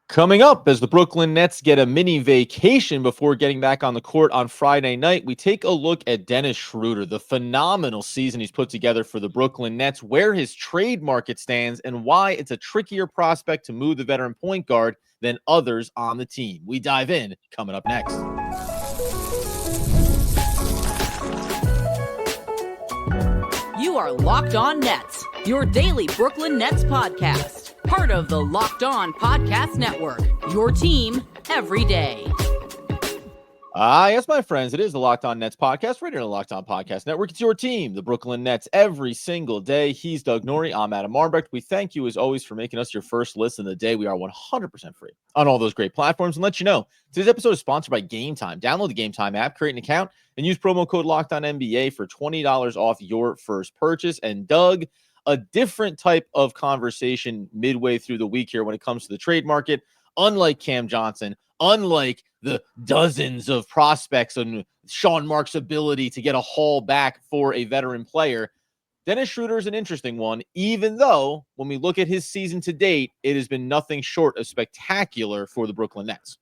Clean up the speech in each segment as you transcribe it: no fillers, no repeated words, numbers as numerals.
Coming up, as the Brooklyn Nets get a mini vacation before getting back on the court on Friday night, we take a look at Dennis Schroder, the phenomenal season he's put together for the Brooklyn Nets, where his trade market stands, and why it's a trickier prospect to move the veteran point guard than others on the team. We dive in coming up next. You are Locked On Nets, your daily Brooklyn Nets podcast. Part of the Locked On Podcast Network, your team every day. Yes, my friends, it is the Locked On Nets podcast, right here on the Locked On Podcast Network. It's your team, the Brooklyn Nets, every single day. He's Doug Norrie. I'm Adam Armbrecht. We thank you, as always, for making us your first listen of the day. We are 100% free on all those great platforms. And let you know, today's episode is sponsored by Gametime. Download the Gametime app, create an account, and use promo code LOCKEDONNBA for $20 off your first purchase. And Doug, a different type of conversation midway through the week here when it comes to the trade market. Unlike Cam Johnson, unlike the dozens of prospects and Sean Marks' ability to get a haul back for a veteran player, Dennis Schroder is an interesting one, even though when we look at his season to date, it has been nothing short of spectacular for the Brooklyn Nets.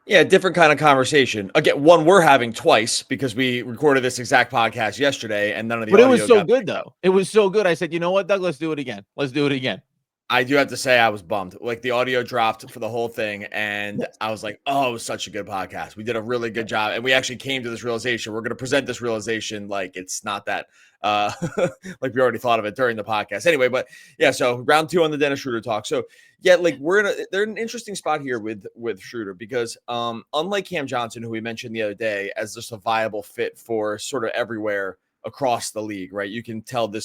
Yeah, different kind of conversation. Again, one we're having twice because we recorded this exact podcast yesterday and none of the audio. But it was so good, though. It was so good. I said, you know what, Doug, let's do it again. Let's do it again. I do have to say I was bummed. Like, the audio dropped for the whole thing, and I was like, oh, it was such a good podcast. We did a really good job, and we actually came to this realization. We're going to present this realization like it's not that like we already thought of it during the podcast. Anyway, but yeah, so round two on the Dennis Schroder talk. So yeah, like they're in an interesting spot here with Schroder because unlike Cam Johnson, who we mentioned the other day as just a viable fit for sort of everywhere across the league, right? You can tell the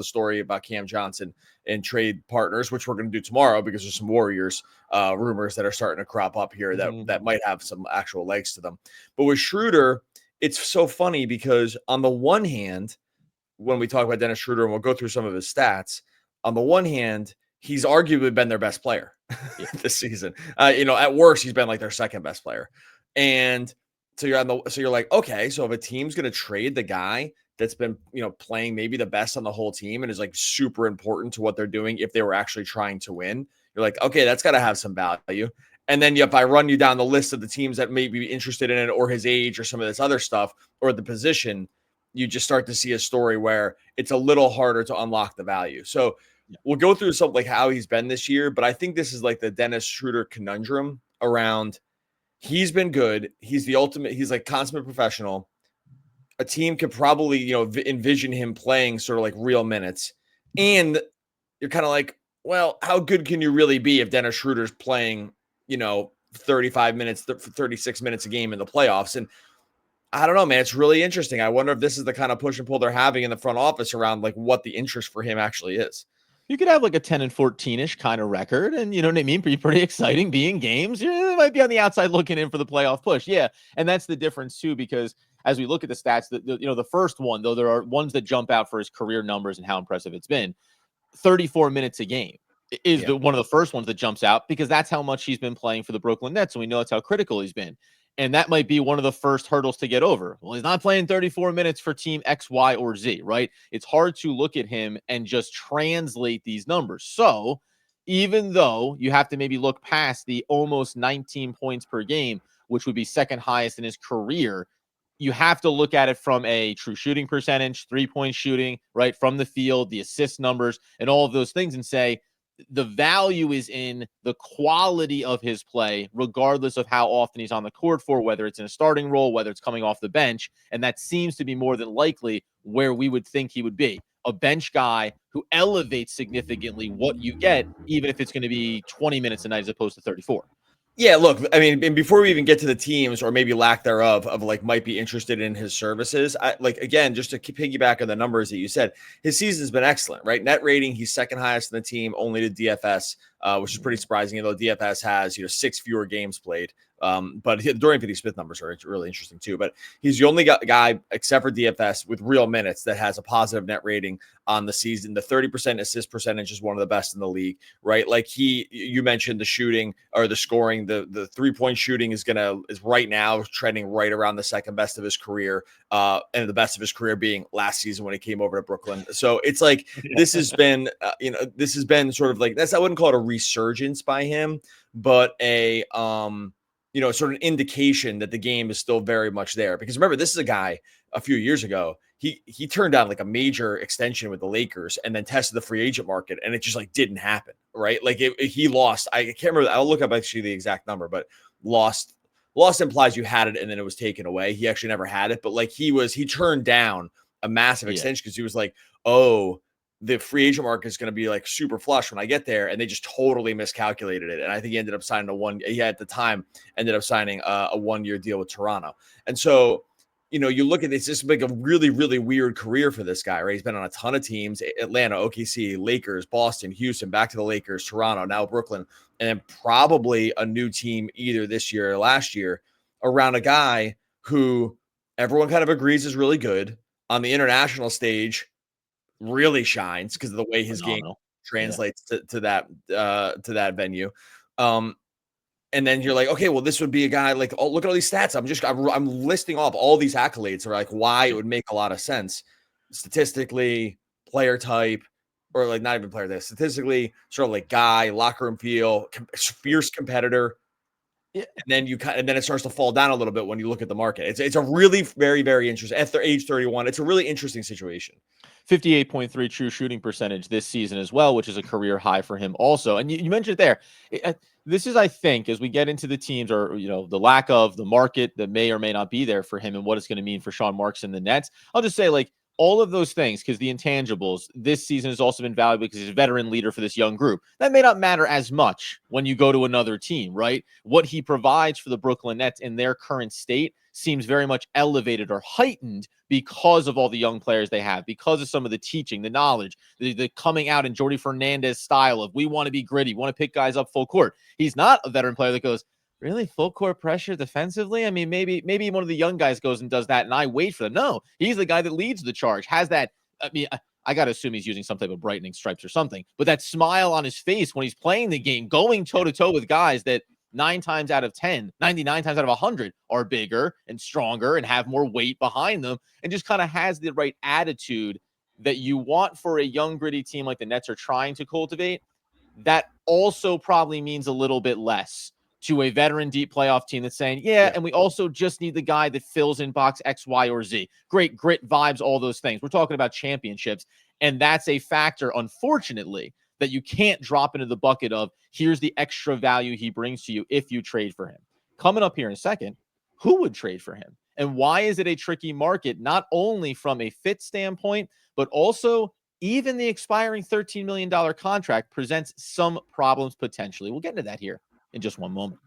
story about Cam Johnson and trade partners, which we're going to do tomorrow because there's some Warriors rumors that are starting to crop up here that might have some actual legs to them. But with Schroder, it's so funny because on the one hand, when we talk about Dennis Schroder, and we'll go through some of his stats, on the one hand, he's arguably been their best player this season. At worst, he's been like their second best player. And so you're like, okay, so if a team's going to trade the guy that's been, playing maybe the best on the whole team and is like super important to what they're doing if they were actually trying to win, you're like, okay, that's got to have some value. And then if I run you down the list of the teams that may be interested in it or his age or some of this other stuff or the position, you just start to see a story where it's a little harder to unlock the value. So we'll go through something like how he's been this year, but I think this is like the Dennis Schroder conundrum around. He's been good. He's the ultimate. He's like consummate professional. A team could probably, envision him playing sort of like real minutes. And you're kind of like, well, how good can you really be if Dennis Schroder's playing, 35 minutes, 36 minutes a game in the playoffs? And I don't know, man. It's really interesting. I wonder if this is the kind of push and pull they're having in the front office around like what the interest for him actually is. You could have like a 10-14-ish kind of record, and you know what I mean? Pretty exciting, be in games. You might be on the outside looking in for the playoff push. Yeah, and that's the difference too, because as we look at the stats, the first one, though, there are ones that jump out for his career numbers and how impressive it's been. 34 minutes a game is one of the first ones that jumps out because that's how much he's been playing for the Brooklyn Nets, and we know that's how critical he's been. And that might be one of the first hurdles to get over. Well, he's not playing 34 minutes for team X, Y, or Z, right? It's hard to look at him and just translate these numbers. So even though you have to maybe look past the almost 19 points per game, which would be second highest in his career, you have to look at it from a true shooting percentage, 3-point shooting, right, from the field, the assist numbers, and all of those things, and say, the value is in the quality of his play, regardless of how often he's on the court for, whether it's in a starting role, whether it's coming off the bench. And that seems to be more than likely where we would think he would be. A bench guy who elevates significantly what you get, even if it's going to be 20 minutes a night as opposed to 34. Yeah, look, I mean, and before we even get to the teams or maybe lack thereof of like might be interested in his services, again, just to piggyback on the numbers that you said, his season's been excellent, right? Net rating, he's second highest in the team, only to DFS, which is pretty surprising, although DFS has 6 fewer games played. But the Dorian Finney-Smith numbers are really interesting too. But he's the only guy except for DFS with real minutes that has a positive net rating on the season. The 30% assist percentage is one of the best in the league, right? Like you mentioned the shooting or the scoring, the 3-point shooting is right now trending right around the second best of his career, and the best of his career being last season when he came over to Brooklyn. So it's like this has been, this has been sort of like I wouldn't call it a resurgence by him, but a sort of indication that the game is still very much there. Because remember, this is a guy a few years ago, he turned down like a major extension with the Lakers and then tested the free agent market, and it just like didn't happen, right? Like he lost. I can't remember. I'll look up actually the exact number, but lost implies you had it and then it was taken away. He actually never had it, but like he turned down a massive extension because he was like, oh, the free agent market is going to be like super flush when I get there. And they just totally miscalculated it. And I think he ended up signing at the time ended up signing a 1-year deal with Toronto. And so, you look at this, it's like a really, really weird career for this guy, right? He's been on a ton of teams: Atlanta, OKC, Lakers, Boston, Houston, back to the Lakers, Toronto, now Brooklyn, and then probably a new team either this year or last year around a guy who everyone kind of agrees is really good on the international stage, really shines because of the way his game translates to that venue. And then you're like, okay, well, this would be a guy like, oh, look at all these stats. I'm listing off all these accolades are like why it would make a lot of sense statistically, player type, or like not even player type, statistically, sort of like guy, locker room feel, fierce competitor. Yeah. And then it starts to fall down a little bit when you look at the market. It's a really very, very interesting at age 31. It's a really interesting situation. 58.3 true shooting percentage this season as well, which is a career high for him also. And you mentioned it there. This is, I think, as we get into the teams or, the lack of the market that may or may not be there for him and what it's going to mean for Sean Marks and the Nets. I'll just say, like, all of those things, because the intangibles this season has also been valuable because he's a veteran leader for this young group. That may not matter as much when you go to another team, right? What he provides for the Brooklyn Nets in their current state seems very much elevated or heightened because of all the young players they have, because of some of the teaching, the knowledge, the coming out in Jordi Fernandez style of we want to be gritty, want to pick guys up full court. He's not a veteran player that goes, really, full court pressure defensively? I mean, maybe one of the young guys goes and does that, and I wait for them. No, he's the guy that leads the charge, has that. I mean, I got to assume he's using some type of brightening stripes or something, but that smile on his face when he's playing the game, going toe-to-toe with guys that 99 times out of 100 are bigger and stronger and have more weight behind them, and just kind of has the right attitude that you want for a young, gritty team like the Nets are trying to cultivate. That also probably means a little bit less to a veteran deep playoff team that's saying, and we also just need the guy that fills in box X, Y, or Z. Great grit vibes, all those things. We're talking about championships, and that's a factor, unfortunately, that you can't drop into the bucket of here's the extra value he brings to you if you trade for him. Coming up here in a second, who would trade for him? And why is it a tricky market, not only from a fit standpoint, but also even the expiring $13 million contract presents some problems potentially. We'll get into that here in just one moment.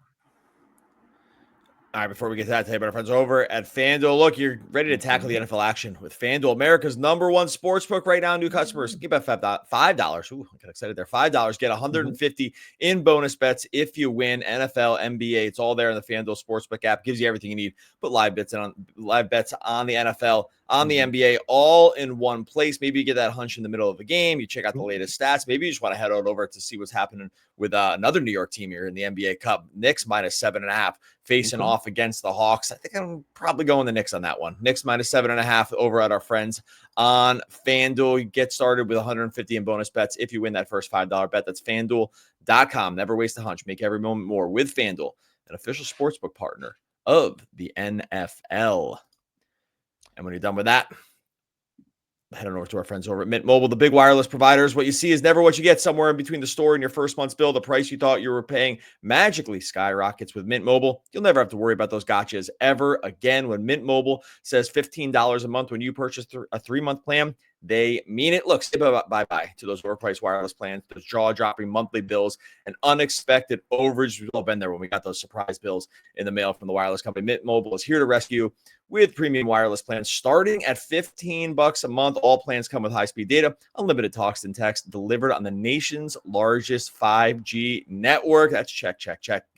All right, before we get to that, tell you about our friends over at FanDuel. Look, you're ready to tackle the NFL action with FanDuel, America's #1 sportsbook right now. New customers, give about $5. Ooh, I got excited there. $5. Get $150 in bonus bets if you win. NFL, NBA, it's all there in the FanDuel Sportsbook app. Gives you everything you need. Put live bets on the NFL, on the NBA, all in one place. Maybe you get that hunch in the middle of the game. You check out the latest stats. Maybe you just want to head on over to see what's happening with another New York team here in the NBA Cup. Knicks -7.5 facing off against the Hawks. I think I'm probably going the Knicks on that one. Knicks -7.5 over at our friends on FanDuel. You get started with $150 in bonus bets if you win that first $5 bet. That's FanDuel.com. Never waste a hunch. Make every moment more with FanDuel, an official sportsbook partner of the NFL. And when you're done with that, head on over to our friends over at Mint Mobile, the big wireless providers. What you see is never what you get. Somewhere in between the store and your first month's bill, the price you thought you were paying magically skyrockets with Mint Mobile. You'll never have to worry about those gotchas ever again. When Mint Mobile says $15 a month when you purchase a 3-month plan, they mean it. Look, say bye-bye to those overpriced wireless plans, those jaw-dropping monthly bills, and unexpected overage. We've all been there when we got those surprise bills in the mail from the wireless company. Mint Mobile is here to rescue with premium wireless plans starting at $15 a month. All plans come with high-speed data, unlimited talks and text delivered on the nation's largest 5G network. That's check.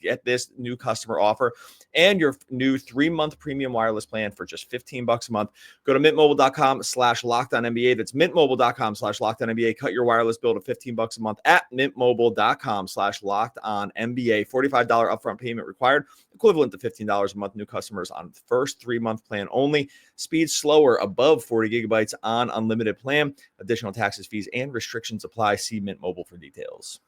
Get this new customer offer and your new 3-month premium wireless plan for just $15 a month. Go to mintmobile.com/LockedOnNBA. That's mintmobile.com/LockedOnNBA. Cut your wireless bill to $15 a month at mintmobile.com/LockedOnNBA. $45 upfront payment required, equivalent to $15 a month. New customers on the first 3-month plan only. Speed slower above 40 gigabytes on unlimited plan. Additional taxes, fees, and restrictions apply. See Mint Mobile for details.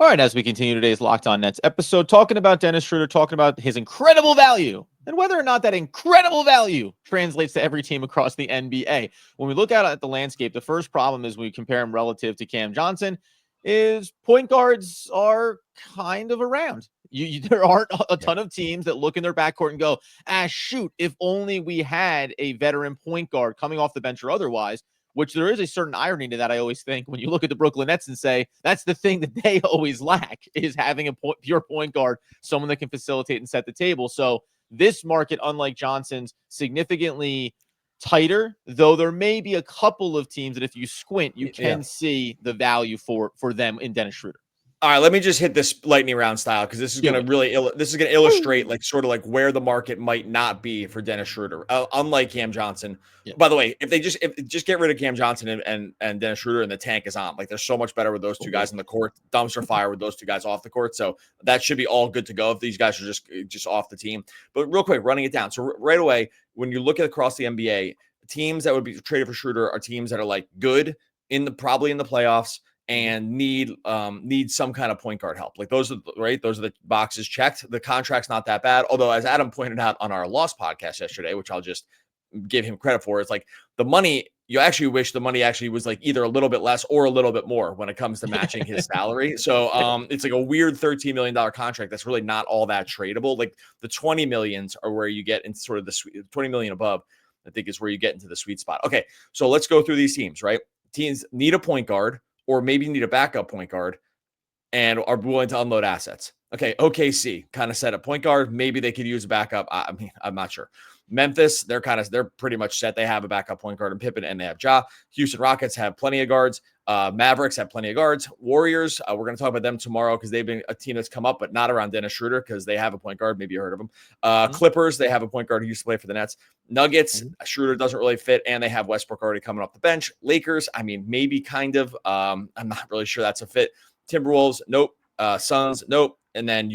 All right, as we continue today's Locked On Nets episode, talking about Dennis Schroder, talking about his incredible value and whether or not that incredible value translates to every team across the NBA. When we look out at the landscape, the first problem is when we compare him relative to Cam Johnson is point guards are kind of around. There aren't a ton of teams that look in their backcourt and go, shoot, if only we had a veteran point guard coming off the bench or otherwise. Which there is a certain irony to that, I always think, when you look at the Brooklyn Nets and say, that's the thing that they always lack, is having a pure point guard, someone that can facilitate and set the table. So this market, unlike Johnson's, significantly tighter, though there may be a couple of teams that if you squint, you can see the value for them in Dennis Schroder. All right, let me just hit this lightning round style because this is going to really illustrate like sort of like where the market might not be for Dennis Schroder, unlike Cam Johnson. Yeah. By the way, if just get rid of Cam Johnson and Dennis Schroder and the tank is on, like they're so much better with those two guys in the court, dumpster fire with those two guys off the court. So that should be all good to go if these guys are just off the team. But real quick, running it down. So right away, when you look at across the NBA, teams that would be traded for Schroder are teams that are like good probably in the playoffs. And need some kind of point guard help. Like those are the boxes checked. The contract's not that bad. Although, as Adam pointed out on our Lost podcast yesterday, which I'll just give him credit for, it's like the money, you actually wish the money actually was like either a little bit less or a little bit more when it comes to matching his salary. So it's like a weird $13 million contract that's really not all that tradable. Like the 20 millions are where you get in sort of the 20 million above, I think is where you get into the sweet spot. Okay, so let's go through these teams, right? Teams need a point guard, or maybe need a backup point guard and are willing to unload assets. Okay, OKC kind of set a point guard. Maybe they could use a backup. I mean, I'm not sure. Memphis, they're pretty much set. They have a backup point guard in Pippen and they have Ja. Houston Rockets have plenty of guards. Mavericks have plenty of guards. Warriors, we're going to talk about them tomorrow because they've been a team that's come up, but not around Dennis Schroder because they have a point guard. Maybe you heard of them. Clippers, they have a point guard who used to play for the Nets. Nuggets, Schroder doesn't really fit, and they have Westbrook already coming off the bench. Lakers, I mean, maybe kind of. I'm not really sure that's a fit. Timberwolves, nope. Suns, nope. And then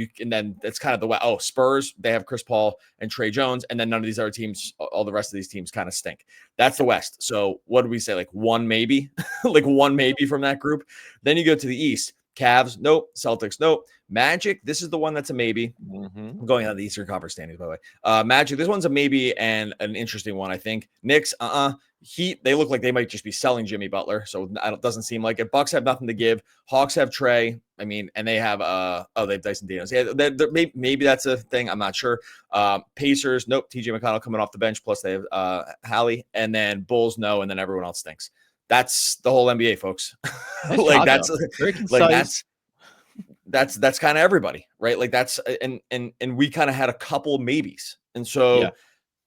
it's kind of the Spurs, they have Chris Paul and Trey Jones, and then none of these other teams, all the rest of these teams kind of stink. That's the West. So what do we say? Like one maybe, like one maybe from that group. Then you go to the East. Cavs, nope. Celtics, nope. Magic, this is the one that's a maybe. I'm going on the Eastern Conference standings, by the way. Magic, this one's a maybe and an interesting one, I think. Knicks, Heat, they look like they might just be selling Jimmy Butler, so it doesn't seem like it. Bucks have nothing to give. Hawks have Trey. I mean, and they have they have Dyson Daniels. Yeah, maybe that's a thing. I'm not sure. Pacers, nope. TJ McConnell coming off the bench. Plus they have Hallie, and then Bulls, no, and then everyone else stinks. That's the whole NBA, folks. Like that's kind of everybody, right? Like that's and we kind of had a couple maybes, and so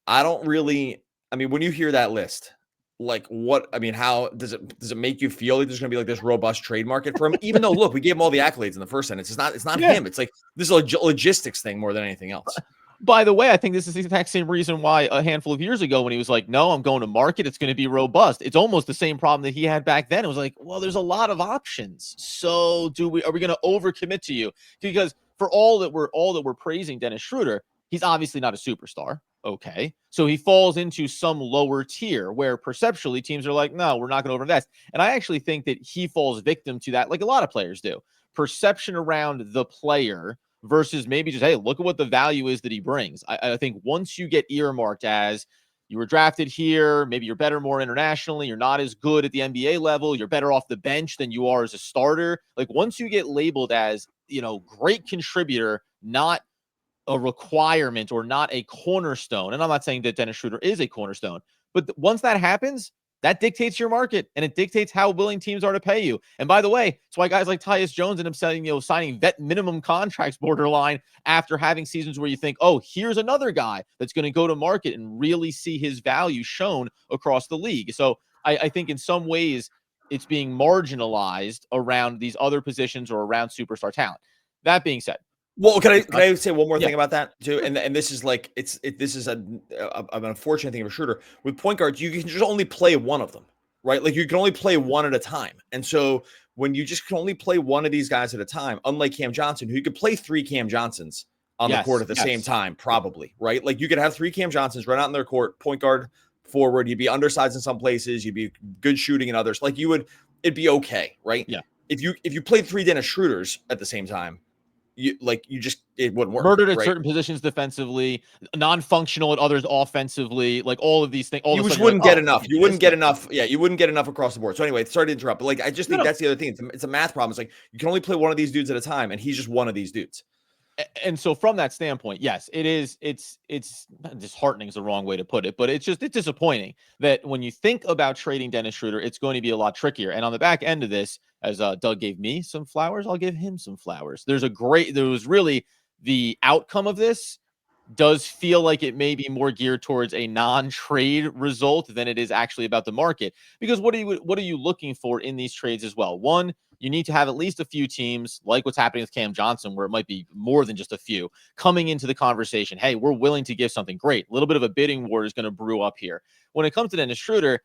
I don't really. I mean, when you hear that list. Like what? I mean, how does it make you feel like there's going to be like this robust trade market for him? Even though, look, we gave him all the accolades in the first sentence. It's not him. It's like this is a logistics thing more than anything else. By the way, I think this is the exact same reason why a handful of years ago when he was like, no, I'm going to market, it's going to be robust. It's almost the same problem that he had back then. It was like, well, there's a lot of options. So are we going to overcommit to you? Because for all that we're praising Dennis Schroder, he's obviously not a superstar. Okay. So he falls into some lower tier where perceptually teams are like, no, we're not going to overinvest. And I actually think that he falls victim to that, like a lot of players do. Perception around the player versus maybe just, hey, look at what the value is that he brings. I think once you get earmarked as you were drafted here, maybe you're better more internationally, you're not as good at the NBA level, you're better off the bench than you are as a starter. Like once you get labeled as, great contributor, not a requirement or not a cornerstone. And I'm not saying that Dennis Schroder is a cornerstone, but once that happens, that dictates your market and it dictates how willing teams are to pay you. And by the way, it's why guys like Tyus Jones end up signing vet minimum contracts borderline after having seasons where you think, oh, here's another guy that's going to go to market and really see his value shown across the league. So I think in some ways it's being marginalized around these other positions or around superstar talent. That being said, well, can I say one more thing about that too? And this is like this is an unfortunate thing for Schroder. With point guards, you can just only play one of them, right? Like you can only play one at a time. And so when you just can only play one of these guys at a time, unlike Cam Johnson, who you could play three Cam Johnsons on the court at the same time, probably, right? Like you could have three Cam Johnsons run out in their court, point guard, forward. You'd be undersized in some places. You'd be good shooting in others. Like it'd be okay, right? Yeah. if you played 3 Dennis Schroders at the same time, it wouldn't work. Murdered at right? certain positions defensively, non-functional at others offensively, like all of these things. All You of a just sudden, you're wouldn't like, get oh, enough. You wouldn't get enough. Yeah, you wouldn't get enough across the board. So anyway, sorry to interrupt, but like I just think that's the other thing. It's a math problem. It's like you can only play one of these dudes at a time, and he's just one of these dudes. And so from that standpoint, yes, it is. It's disheartening is the wrong way to put it, but it's disappointing that when you think about trading Dennis Schroder, it's going to be a lot trickier. And on the back end of this, as Doug gave me some flowers, I'll give him some flowers. There was really the outcome of this does feel like it may be more geared towards a non-trade result than it is actually about the market. Because what are you looking for in these trades as well? One, you need to have at least a few teams, like what's happening with Cam Johnson, where it might be more than just a few, coming into the conversation. Hey, we're willing to give something great. A little bit of a bidding war is going to brew up here. When it comes to Dennis Schroder,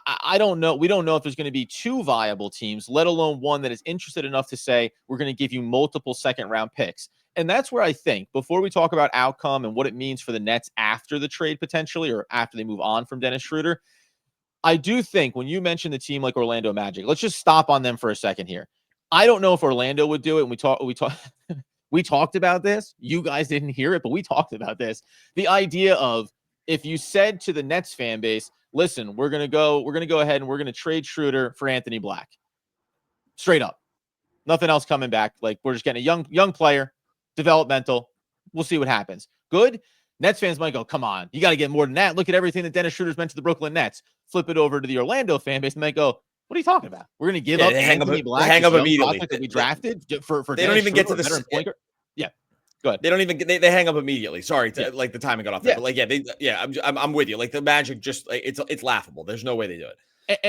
I don't know. We don't know if there's going to be 2 viable teams, let alone one that is interested enough to say, we're going to give you multiple second-round picks. And that's where I think, before we talk about outcome and what it means for the Nets after the trade potentially, or after they move on from Dennis Schroder, I do think when you mention the team like Orlando Magic, let's just stop on them for a second here. I don't know if Orlando would do it. And we talked about this. You guys didn't hear it, but we talked about this. The idea of, if you said to the Nets fan base, listen, we're going to go ahead and we're going to trade Schroeder for Anthony Black. Straight up. Nothing else coming back. Like, we're just getting a young player, developmental. We'll see what happens. Good. Nets fans might go, come on, you got to get more than that. Look at everything that Dennis Schroeder's meant to the Brooklyn Nets. Flip it over to the Orlando fan base and they go, what are you talking about? We're going to give up Anthony Black, they hang up immediately. That we drafted for they don't even get to the yeah. Go ahead. They don't even they hang up immediately. Sorry, like the timing got off there. But like I'm with you. Like the Magic just it's laughable. There's no way they do it.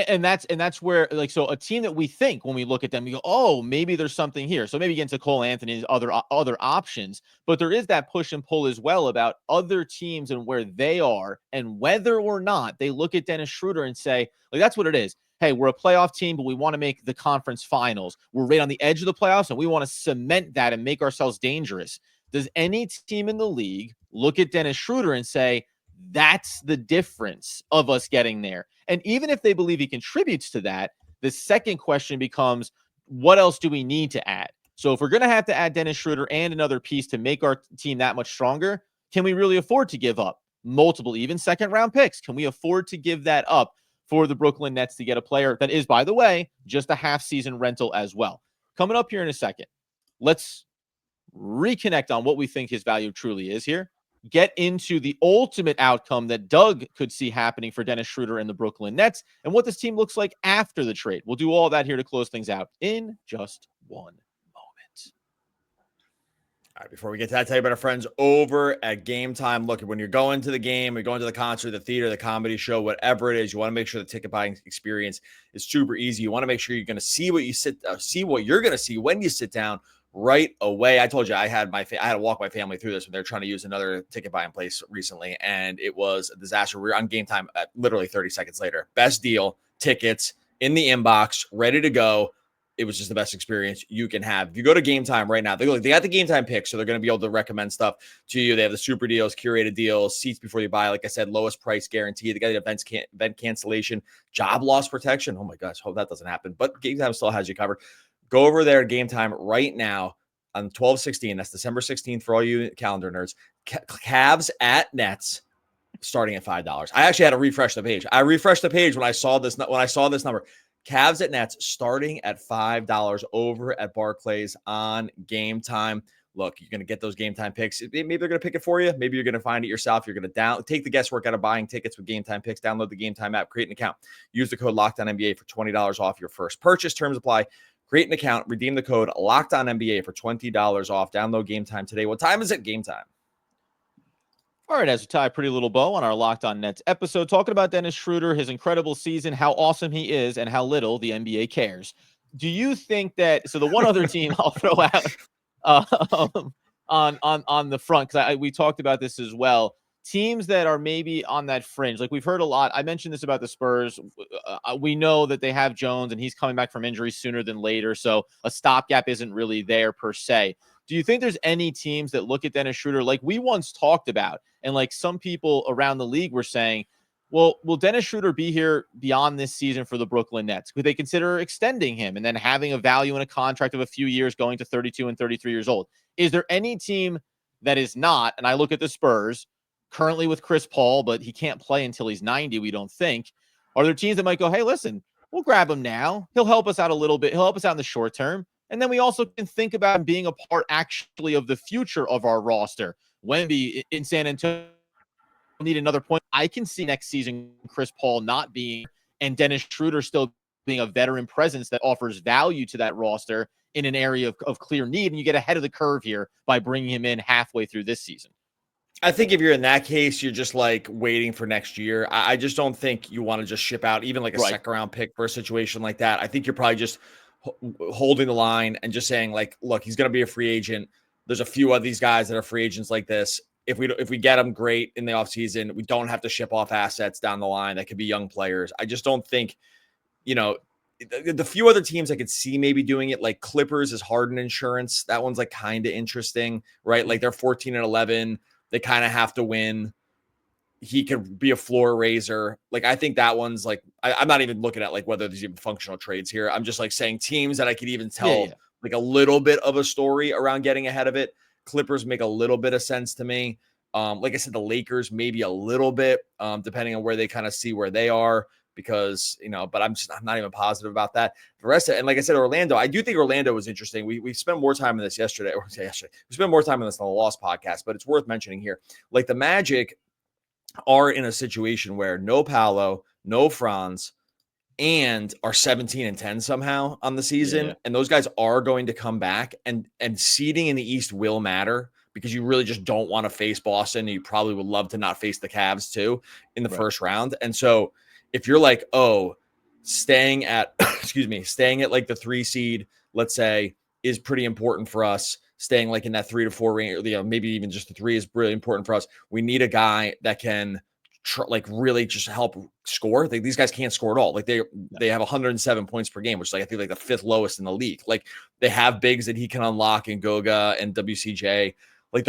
And that's where, like, so a team that we think when we look at them, we go, oh, maybe there's something here. So maybe get into Cole Anthony's other options, but there is that push and pull as well about other teams and where they are and whether or not they look at Dennis Schroder and say, like, that's what it is. Hey, we're a playoff team, but we want to make the conference finals. We're right on the edge of the playoffs, and we want to cement that and make ourselves dangerous. Does any team in the league look at Dennis Schroder and say, that's the difference of us getting there? And even if they believe he contributes to that, the second question becomes, what else do we need to add? So if we're going to have to add Dennis Schroder and another piece to make our team that much stronger, can we really afford to give up multiple, even second-round picks? Can we afford to give that up for the Brooklyn Nets to get a player that is, by the way, just a half-season rental as well? Coming up here in a second, let's reconnect on what we think his value truly is here. Get into the ultimate outcome that Doug could see happening for Dennis Schroder and the Brooklyn Nets and what this team looks like after the trade. We'll do all that here to close things out in just one moment. All right, before we get to that, tell you about our friends over at Gametime. Look, when you're going to the game, you're going to the concert, the theater, the comedy show, whatever it is, you want to make sure the ticket buying experience is super easy. You want to make sure you're going to see what you're going to see when you sit down right away. I told you I had to walk my family through this when they're trying to use another ticket buying place recently, and it was a disaster. We were on Gametime at literally 30 seconds later. Best deal, tickets in the inbox, ready to go. It was just the best experience you can have. If you go to Gametime right now, they got the Gametime picks, so they're going to be able to recommend stuff to you. They have the super deals, curated deals, seats before you buy. Like I said, lowest price guarantee. They got the event cancellation, job loss protection. Oh my gosh, hope that doesn't happen. But Gametime still has you covered. Go over there at Gametime right now on 12/16. That's December 16th for all you calendar nerds. Cavs at Nets starting at $5. I actually had to refresh the page. I refreshed the page when I saw this number. Cavs at Nets starting at $5 over at Barclays on Gametime. Look, you're going to get those Gametime picks. Maybe they're going to pick it for you. Maybe you're going to find it yourself. You're going to take the guesswork out of buying tickets with Gametime picks. Download the Gametime app, create an account. Use the code LOCKEDONNBA for $20 off your first purchase. Terms apply. Create an account. Redeem the code LOCKEDONNBA for $20 off. Download Gametime today. What time is it? Gametime. All right, as we tie a pretty little bow on our Locked On Nets episode, talking about Dennis Schroder, his incredible season, how awesome he is, and how little the NBA cares. Do you think that? So the one other team I'll throw out on the front, because we talked about this as well. Teams that are maybe on that fringe, like we've heard a lot. I mentioned this about the Spurs. We know that they have Jones, and he's coming back from injury sooner than later, so a stopgap isn't really there per se. Do you think there's any teams that look at Dennis Schroder like we once talked about, and like some people around the league were saying, Well, will Dennis Schroder be here beyond this season for the Brooklyn Nets? Could they consider extending him and then having a value in a contract of a few years going to 32 and 33 years old? Is there any team that is not, and I look at the Spurs currently with Chris Paul, but he can't play until he's 90, we don't think. Are there teams that might go, hey, listen, we'll grab him now. He'll help us out a little bit. He'll help us out in the short term. And then we also can think about him being a part actually of the future of our roster. Wemby in San Antonio need another point. I can see next season Chris Paul not being and Dennis Schroder still being a veteran presence that offers value to that roster in an area of clear need. And you get ahead of the curve here by bringing him in halfway through this season. I think if you're in that case, you're just like waiting for next year. I just don't think you want to just ship out even like a second round pick for a situation like that. I think you're probably just holding the line and just saying like, look, he's going to be a free agent. There's a few of these guys that are free agents like this. If we get them, great in the offseason. We don't have to ship off assets down the line. That could be young players. I just don't think, the few other teams I could see maybe doing it, like Clippers is Harden insurance. That one's like kind of interesting, right? Like they're 14 and 11. They kind of have to win. He could be a floor raiser. Like, I think that one's like, I'm not even looking at like whether there's even functional trades here. I'm just like saying teams that I could even tell like a little bit of a story around getting ahead of it. Clippers make a little bit of sense to me. Like I said, the Lakers maybe a little bit, depending on where they kind of see where they are, because but I'm not even positive about that. The rest of it, and like I said, Orlando, I do think Orlando was interesting. We spent more time on this yesterday. We spent more time on this on the Lost podcast, but it's worth mentioning here. Like the Magic are in a situation where no Paolo, no Franz, and are 17 and 10 somehow on the season. And those guys are going to come back, and seeding in the East will matter because you really just don't want to face Boston. You probably would love to not face the Cavs too in the first round. And so if you're like, staying at like the 3 seed, let's say, is pretty important for us. Staying like in that 3 to 4 range, maybe even just the 3 is really important for us. We need a guy that can really just help score. These guys can't score at all. Like they have 107 points per game, which is like I think like the 5th lowest in the league. Like they have bigs that he can unlock in Goga and WCJ. Like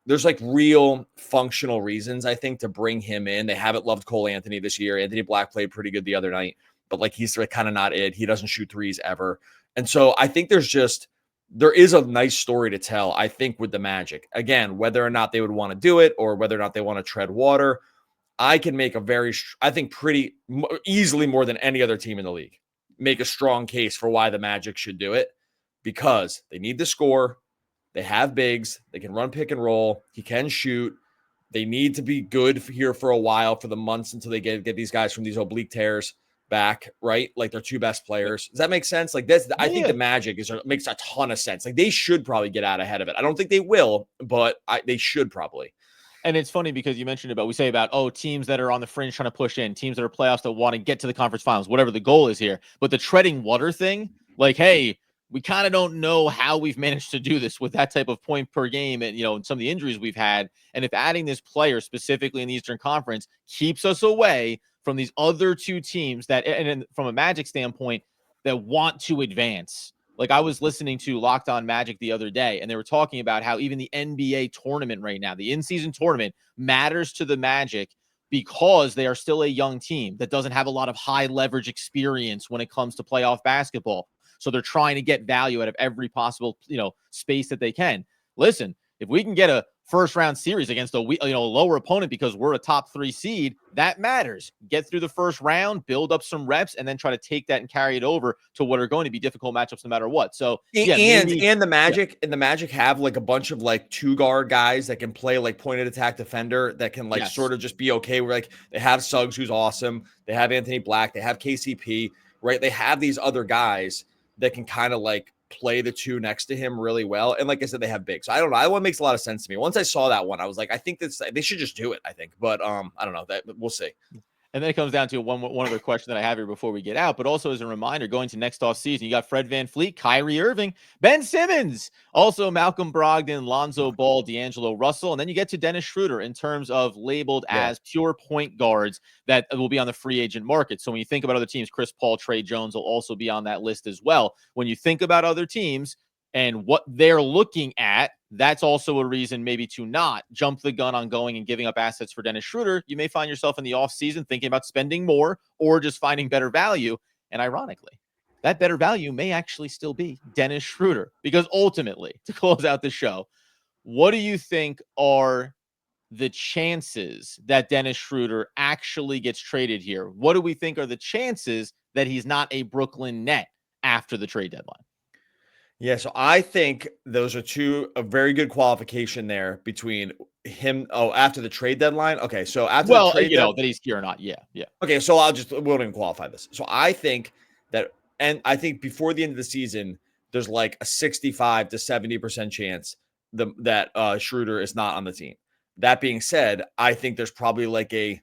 there's like real functional reasons I think to bring him in. They haven't loved Cole Anthony this year. Anthony Black played pretty good the other night, but like he's like kind of not it. He doesn't shoot threes ever. And so I think there is a nice story to tell, I think, with the Magic. Again, whether or not they would want to do it or whether or not they want to tread water, I can make pretty easily more than any other team in the league, make a strong case for why the Magic should do it, because they need to score. They have bigs. They can run pick and roll. He can shoot. They need to be good here for a while, for the months until they get these guys from these oblique tears back, right? Like their 2 best players. Does that make sense? Like this, I think the Magic makes a ton of sense. Like they should probably get out ahead of it. I don't think they will, but they should probably. And it's funny because you mentioned we say about, teams that are on the fringe trying to push in, teams that are playoffs that want to get to the conference finals, whatever the goal is here. But the treading water thing, like, hey, we kind of don't know how we've managed to do this with that type of point per game and, some of the injuries we've had. And if adding this player specifically in the Eastern Conference keeps us away from these other 2 teams that, and from a Magic standpoint, that want to advance. Like I was listening to Locked On Magic the other day, and they were talking about how even the NBA tournament right now, the in-season tournament, matters to the Magic because they are still a young team that doesn't have a lot of high leverage experience when it comes to playoff basketball. So they're trying to get value out of every possible, space that they can. Listen, if we can get a first round series against a lower opponent because we're a top 3 seed, that matters. Get through the first round, build up some reps, and then try to take that and carry it over to what are going to be difficult matchups no matter what. So and the Magic have like a bunch of like 2 guard guys that can play like pointed attack defender that can like sort of just be okay. We're like, they have Suggs, who's awesome. They have Anthony Black. They have KCP, right? They have these other guys that can kind of like play the 2 next to him really well. And like I said, they have big. So I don't know. That one makes a lot of sense to me. Once I saw that one, I was like, I think they should just do it, I think. But I don't know. That we'll see. And then it comes down to one other question that I have here before we get out, but also as a reminder, going to next off season, you got Fred VanVleet, Kyrie Irving, Ben Simmons, also Malcolm Brogdon, Lonzo Ball, D'Angelo Russell, and then you get to Dennis Schroder in terms of labeled as pure point guards that will be on the free agent market. So when you think about other teams, Chris Paul, Trey Jones will also be on that list as well. When you think about other teams and what they're looking at that's also a reason maybe to not jump the gun on going and giving up assets for Dennis Schroder. You may find yourself in the offseason thinking about spending more or just finding better value. And ironically, that better value may actually still be Dennis Schroder, because ultimately, to close out the show, what do you think are the chances that Dennis Schroder actually gets traded here? What do we think are the chances that he's not a Brooklyn Net after the trade deadline? Yeah, so I think those are a very good qualification there between him. Oh, after the trade deadline. Okay, so after the trade that he's here or not. Yeah. Okay, so we won't even qualify this. So I think that, and I think before the end of the season, there's like a 65 to 70% chance that Schroder is not on the team. That being said, I think there's probably like a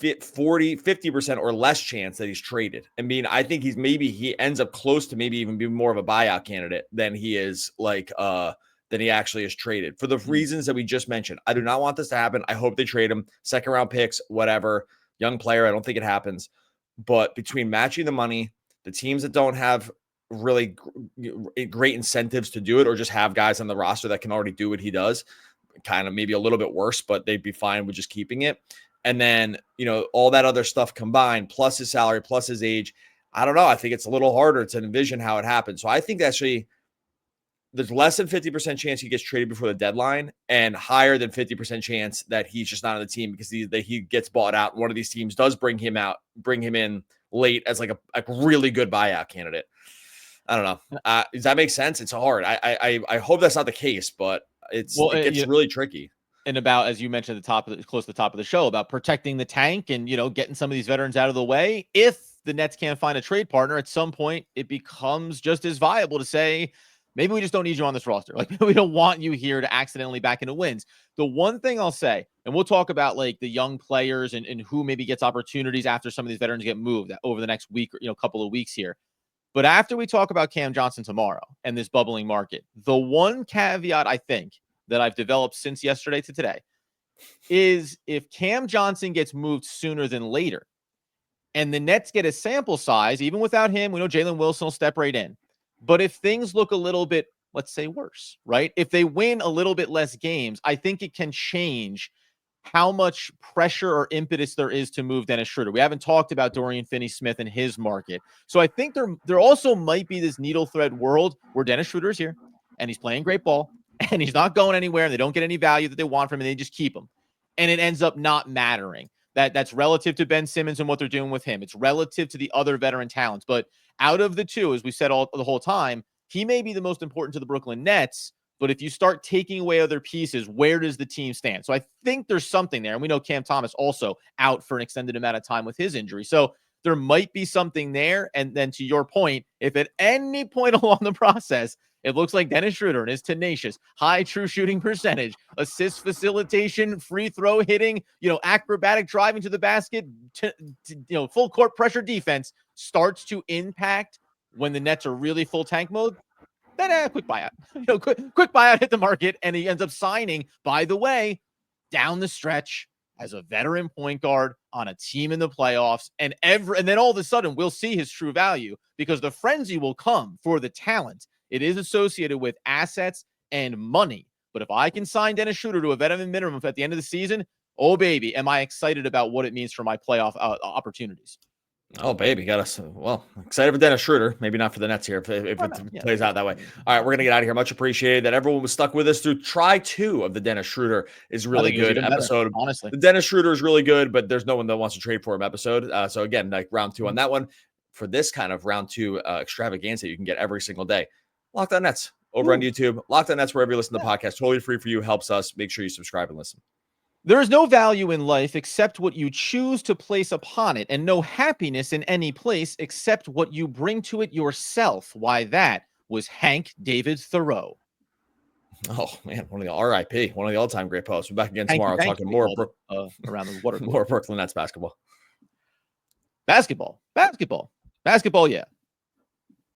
50% or less chance that he's traded. I mean, I think he ends up close to maybe even being more of a buyout candidate than he is than he actually is traded for the reasons that we just mentioned. I do not want this to happen. I hope they trade him, second round picks, whatever, young player. I don't think it happens, but between matching the money, the teams that don't have really great incentives to do it, or just have guys on the roster that can already do what he does, kind of maybe a little bit worse, but they'd be fine with just keeping it. And then, all that other stuff combined, plus his salary, plus his age, I don't know. I think it's a little harder to envision how it happens. So I think actually there's less than 50% chance he gets traded before the deadline, and higher than 50% chance that he's just not on the team because he gets bought out. One of these teams does bring him in late as like a really good buyout candidate. I don't know. Does that make sense? It's hard. I hope that's not the case, but it gets really tricky. And about, as you mentioned close to the top of the show, about protecting the tank and, getting some of these veterans out of the way. If the Nets can't find a trade partner, at some point it becomes just as viable to say, maybe we just don't need you on this roster. Like, we don't want you here to accidentally back into wins. The one thing I'll say, and we'll talk about like the young players and who maybe gets opportunities after some of these veterans get moved over the next week or, couple of weeks here. But after we talk about Cam Johnson tomorrow and this bubbling market, the one caveat I think that I've developed since yesterday to today is if Cam Johnson gets moved sooner than later and the Nets get a sample size, even without him, we know Jalen Wilson will step right in. But if things look a little bit, let's say, worse, right? If they win a little bit less games, I think it can change how much pressure or impetus there is to move Dennis Schroder. We haven't talked about Dorian Finney-Smith and his market. So I think there also might be this needle thread world where Dennis Schroder is here and he's playing great ball, and he's not going anywhere, and they don't get any value that they want from him, and they just keep him. And it ends up not mattering. That's relative to Ben Simmons and what they're doing with him. It's relative to the other veteran talents. But out of the two, as we said the whole time, he may be the most important to the Brooklyn Nets. But if you start taking away other pieces, where does the team stand? So I think there's something there. And we know Cam Thomas also out for an extended amount of time with his injury. So there might be something there. And then to your point, if at any point along the process, it looks like Dennis Schroder and his tenacious, high true shooting percentage, assist facilitation, free throw hitting, acrobatic driving to the basket, full court pressure defense starts to impact when the Nets are really full tank mode, then quick buyout. Quick buyout hit the market, and he ends up signing, by the way, down the stretch as a veteran point guard on a team in the playoffs. And then all of a sudden we'll see his true value, because the frenzy will come for the talent. It is associated with assets and money. But if I can sign Dennis Schroder to a veteran minimum at the end of the season, oh, baby, am I excited about what it means for my playoff opportunities. Oh, baby, got us. Well, excited for Dennis Schroder. Maybe not for the Nets here if it plays out that way. All right, we're going to get out of here. Much appreciated that everyone was stuck with us through try 2 of the Dennis Schroder is really good episode. Better, honestly. The Dennis Schroder is really good, but there's no one that wants to trade for him episode. So again, like round 2 on that one. For this kind of round 2 extravaganza, you can get every single day. Locked On Nets over on YouTube. Locked On Nets wherever you listen to the podcast. Totally free for you. Helps us. Make sure you subscribe and listen. There is no value in life except what you choose to place upon it, and no happiness in any place except what you bring to it yourself. Why, that was Hank David Thoreau. Oh, man, one of the RIP, one of the all-time great posts. We're back again tomorrow talking more around the water. More Brooklyn Nets basketball. Basketball, yeah.